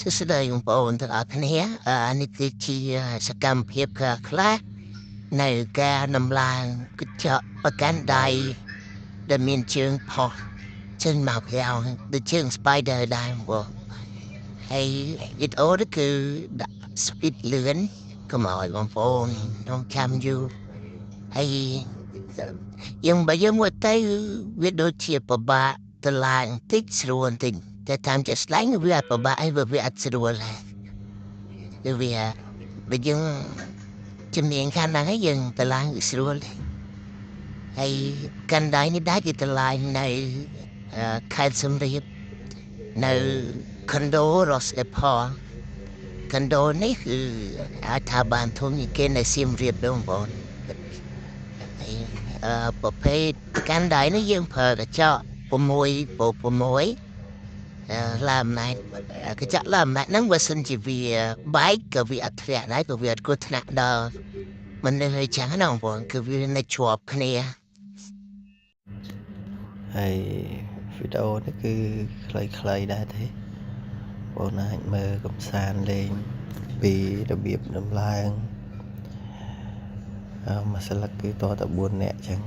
សួស្តីបងប្អូនទាំងអស់គ្នានេះគឺជាសកម្មភាពខ្លះនៃការដំឡើងកញ្ចក់ប្រកាន់ដៃដែលមានជើងផុសចេញមកក្រៅដូចជើង Spider ដែរបងហើយវីដេអូនេះគឺដាក់ speed លឿនកុំឲ្យបងប្អូនរងចាំយូរហើយយើងមើលទៅវាដូចជាពិបាកទៅឡើងបន្តិចស្រួលបន្តិចតែតាមជាក់ស្ដែងវាអត់ពិបាកហើយវាអត់ស្រួលហើយគឺវាយើងជំនាញខាងហ្នឹងហើយយើងទៅឡើងស្រួលហើយកាន់ដៃនេះដែរគឺទៅឡើងនៅខេត្តសំរាបនៅខុនដូ Ross Apple ខុនដូនេះគឺអាចថាបានធំជាងគេនៅសៀមរាបទេបងប្អូនហើយប្រភេទកាន់ដៃនេះយើងប្រើកញ្ចក់6ឡាម៉ែត្រកញ្ចក់ឡាម៉ែត្រហ្នឹងបើសិនជាវាបែកក៏វាអត់ធ្លាក់ដែរក៏វាអត់គ្រោះថ្នាក់ដល់មនុស្សអីចឹងណាបងប្អូនគឺវានៅជាប់គ្នាហើយវីដេអូនេះគឺខ្លីៗដែរទេបងអាចមើលកំសាន្តលេងពីរបៀបដំឡើងមួយស្លឹកគឺតតែ4នាក់អញ្ចឹង